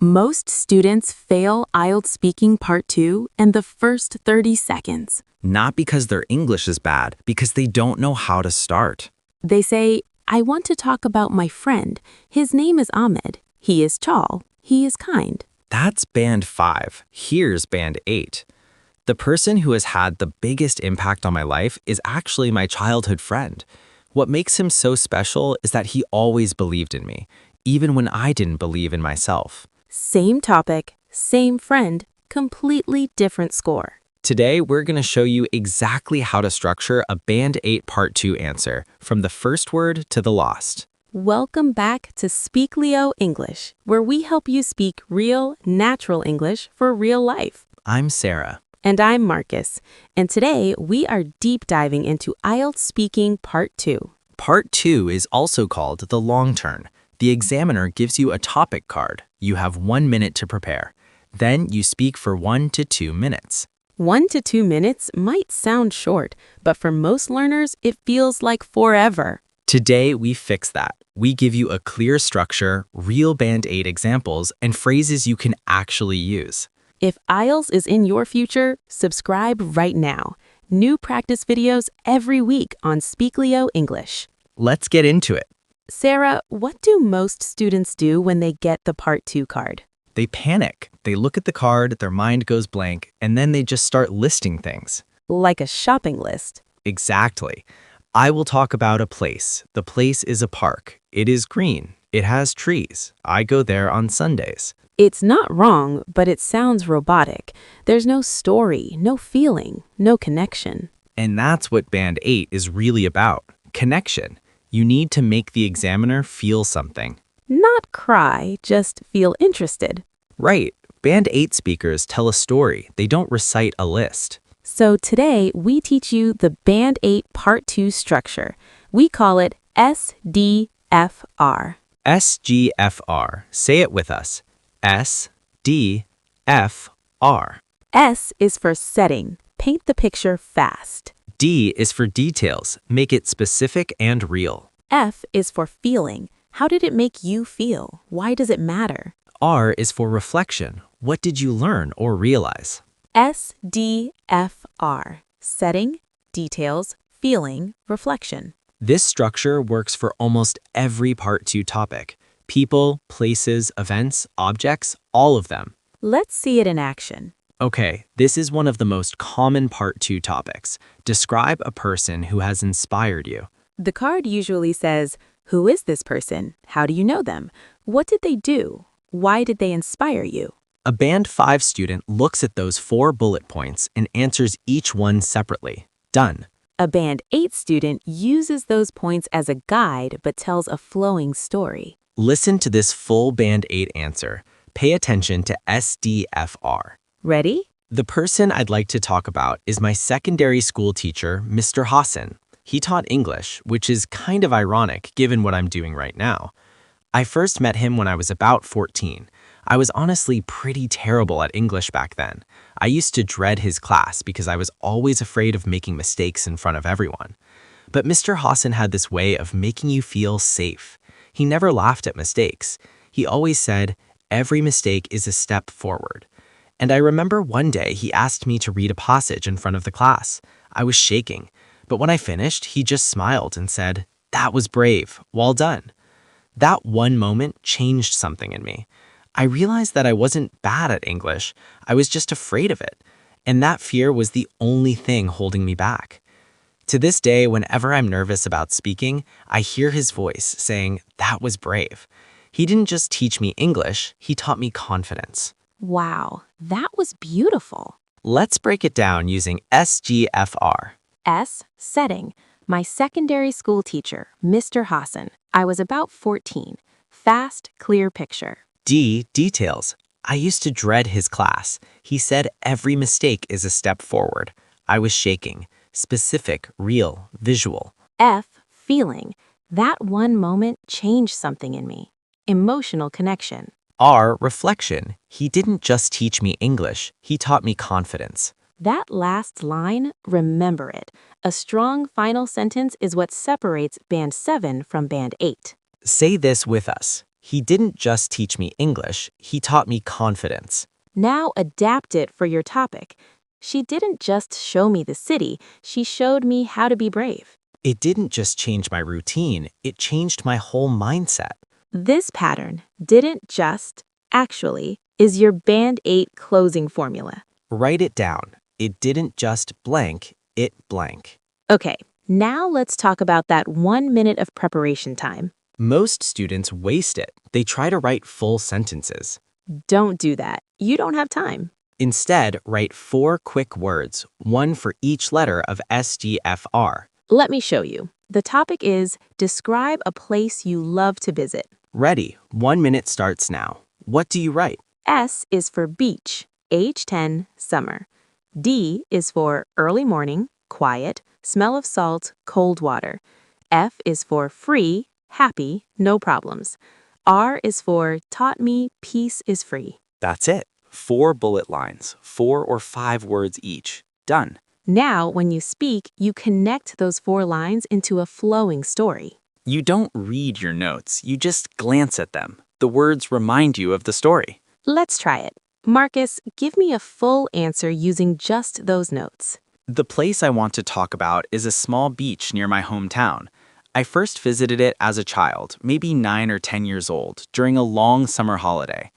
Most students fail IELTS Speaking Part 2 in the first 30 seconds. Not because their English is bad, because they don't know how to start. They say, I want to talk about my friend. His name is Ahmed. He is tall. He is kind. That's band 5. Here's band 8. The person who has had the biggest impact on my life is actually my childhood friend. What makes him so special is that he always believed in me, even when I didn't believe in myself. Same topic, same friend, completely different score. Today, we're going to show you exactly how to structure a Band 8 Part 2 answer, from the first word to the lost. Welcome back to Speaklio English, where we help you speak real, natural English for real life. I'm Sarah. And I'm Marcus. And today, we are deep diving into IELTS Speaking Part 2. Part 2 is also called the long turn. The examiner gives you a topic card. You have 1 minute to prepare. Then you speak for 1 to 2 minutes. 1 to 2 minutes might sound short, but for most learners, it feels like forever. Today, we fix that. We give you a clear structure, real Band 8 examples, and phrases you can actually use. If IELTS is in your future, subscribe right now. New practice videos every week on Speaklio English. Let's get into it. Sarah, what do most students do when they get the Part 2 card? They panic. They look at the card, their mind goes blank, and then they just start listing things. Like a shopping list. Exactly. I will talk about a place. The place is a park. It is green. It has trees. I go there on Sundays. It's not wrong, but it sounds robotic. There's no story, no feeling, no connection. And that's what Band 8 is really about. Connection. You need to make the examiner feel something. Not cry, just feel interested. Right. Band 8 speakers tell a story. They don't recite a list. So today, we teach you the Band 8 Part 2 structure. We call it SDFR. SGFR. Say it with us. SDFR. S is for setting. Paint the picture fast. D is for details. Make it specific and real. F is for feeling. How did it make you feel? Why does it matter? R is for reflection. What did you learn or realize? SDFR. Setting, details, feeling, reflection. This structure works for almost every Part 2 topic. People, places, events, objects, all of them. Let's see it in action. Okay, this is one of the most common Part 2 topics. Describe a person who has inspired you. The card usually says, who is this person? How do you know them? What did they do? Why did they inspire you? A Band 5 student looks at those 4 bullet points and answers each one separately. Done. A Band 8 student uses those points as a guide but tells a flowing story. Listen to this full Band 8 answer. Pay attention to SDFR. Ready? The person I'd like to talk about is my secondary school teacher, Mr. Hassan. He taught English, which is kind of ironic given what I'm doing right now. I first met him when I was about 14. I was honestly pretty terrible at English back then. I used to dread his class because I was always afraid of making mistakes in front of everyone. But Mr. Hassan had this way of making you feel safe. He never laughed at mistakes. He always said, every mistake is a step forward. And I remember one day he asked me to read a passage in front of the class. I was shaking, but when I finished, he just smiled and said, "That was brave. Well done." That one moment changed something in me. I realized that I wasn't bad at English. I was just afraid of it. And that fear was the only thing holding me back. To this day, whenever I'm nervous about speaking, I hear his voice saying, "That was brave." He didn't just teach me English, he taught me confidence. Wow, that was beautiful. Let's break it down using SGFR. S, setting. My secondary school teacher, Mr. Hassan. I was about 14. Fast, clear picture. D, details. I used to dread his class. He said every mistake is a step forward. I was shaking. Specific, real, visual. F, feeling. That one moment changed something in me. Emotional connection. R, reflection. He didn't just teach me English, he taught me confidence. That last line, remember it. A strong final sentence is what separates Band 7 from Band 8. Say this with us. He didn't just teach me English, he taught me confidence. Now adapt it for your topic. She didn't just show me the city, she showed me how to be brave. It didn't just change my routine, it changed my whole mindset. This pattern, didn't just, actually, is your Band 8 closing formula. Write it down. It didn't just blank, it blank. Okay, now let's talk about that 1 minute of preparation time. Most students waste it. They try to write full sentences. Don't do that. You don't have time. Instead, write 4 quick words, one for each letter of SGFR. Let me show you. The topic is describe a place you love to visit. Ready, 1 minute starts now. What do you write? S is for beach, age 10, summer. D is for early morning, quiet, smell of salt, cold water. F is for free, happy, no problems. R is for taught me peace is free. That's it. 4 bullet lines, 4 or 5 words each. Done. Now, when you speak, you connect those 4 lines into a flowing story. You don't read your notes, you just glance at them. The words remind you of the story. Let's try it. Marcus, give me a full answer using just those notes. The place I want to talk about is a small beach near my hometown. I first visited it as a child, maybe 9 or 10 years old, during a long summer holiday.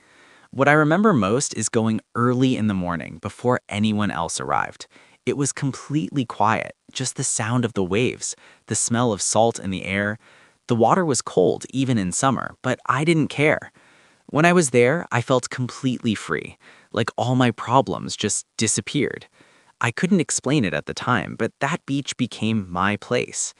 What I remember most is going early in the morning before anyone else arrived. It was completely quiet, just the sound of the waves, the smell of salt in the air. The water was cold, even in summer, but I didn't care. When I was there, I felt completely free, like all my problems just disappeared. I couldn't explain it at the time, but that beach became my place.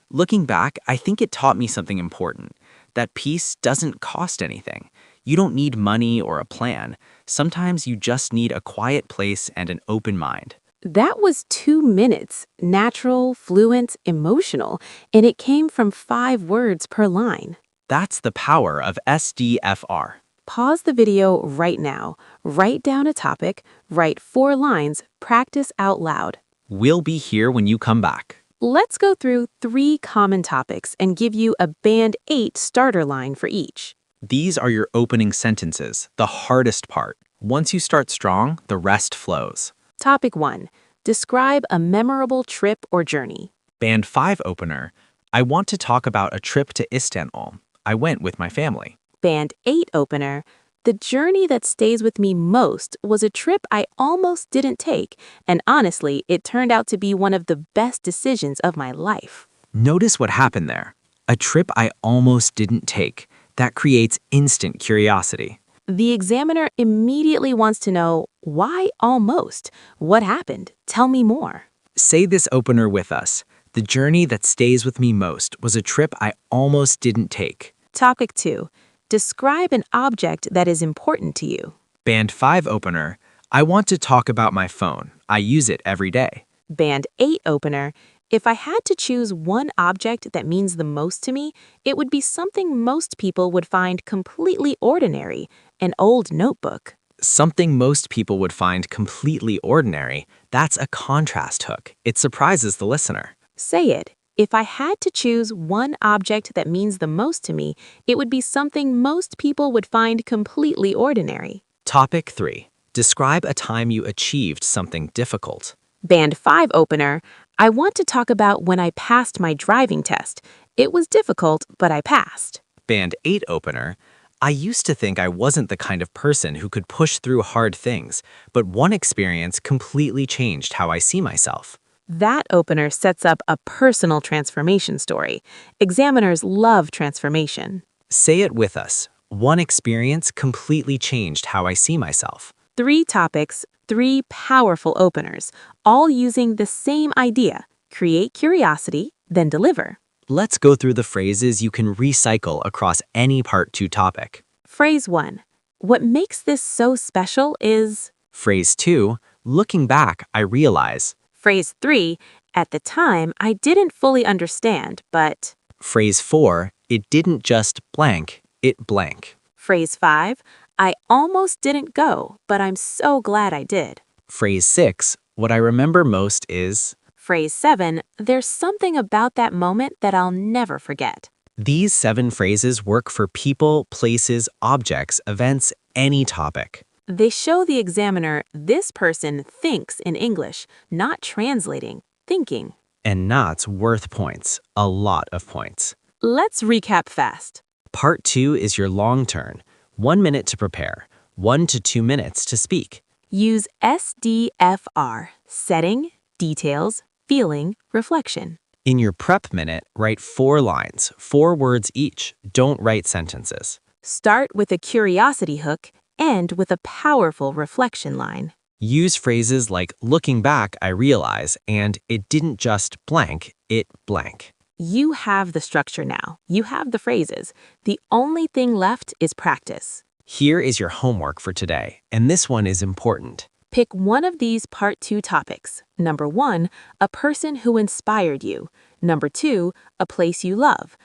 Looking back, I think it taught me something important, that peace doesn't cost anything. You don't need money or a plan. Sometimes you just need a quiet place and an open mind. That was 2 minutes, natural, fluent, emotional, and it came from 5 words per line. That's the power of SDFR. Pause the video right now, write down a topic, write 4 lines, practice out loud. We'll be here when you come back. Let's go through 3 common topics and give you a Band 8 starter line for each. These are your opening sentences, the hardest part. Once you start strong, the rest flows. Topic 1. Describe a memorable trip or journey. Band 5 opener. I want to talk about a trip to Istanbul. I went with my family. Band 8 opener. The journey that stays with me most was a trip I almost didn't take, and honestly, it turned out to be one of the best decisions of my life. Notice what happened there. A trip I almost didn't take. That creates instant curiosity. The examiner immediately wants to know, why almost? What happened? Tell me more. Say this opener with us. The journey that stays with me most was a trip I almost didn't take. Topic 2. Describe an object that is important to you. Band 5 opener. I want to talk about my phone. I use it every day. Band 8 opener. If I had to choose one object that means the most to me, it would be something most people would find completely ordinary, an old notebook. Something most people would find completely ordinary. That's a contrast hook. It surprises the listener. Say it. If I had to choose one object that means the most to me, it would be something most people would find completely ordinary. Topic 3. Describe a time you achieved something difficult. Band 5 opener. I want to talk about when I passed my driving test. It was difficult, but I passed. Band 8 opener. I used to think I wasn't the kind of person who could push through hard things, but one experience completely changed how I see myself. That opener sets up a personal transformation story. Examiners love transformation. Say it with us. One experience completely changed how I see myself. 3 topics, 3 powerful openers, all using the same idea. Create curiosity, then deliver. Let's go through the phrases you can recycle across any Part 2 topic. Phrase 1. What makes this so special is... Phrase 2. Looking back, I realize. Phrase 3. At the time, I didn't fully understand, but... Phrase 4. It didn't just blank, it blank. Phrase 5. I almost didn't go, but I'm so glad I did. Phrase 6. What I remember most is... Phrase 7. There's something about that moment that I'll never forget. These 7 phrases work for people, places, objects, events, any topic. They show the examiner this person thinks in English, not translating, thinking. And not's worth points, a lot of points. Let's recap fast. Part 2 is your long turn. 1 minute to prepare, 1 to 2 minutes to speak. Use SDFR, setting, details, feeling, reflection. In your prep minute, write 4 lines, 4 words each. Don't write sentences. Start with a curiosity hook, end with a powerful reflection line. Use phrases like looking back, I realize, and it didn't just blank, it blank. You have the structure now. You have the phrases. The only thing left is practice. Here is your homework for today, and this one is important. Pick one of these Part 2 topics. Number 1, a person who inspired you. Number 2, a place you love.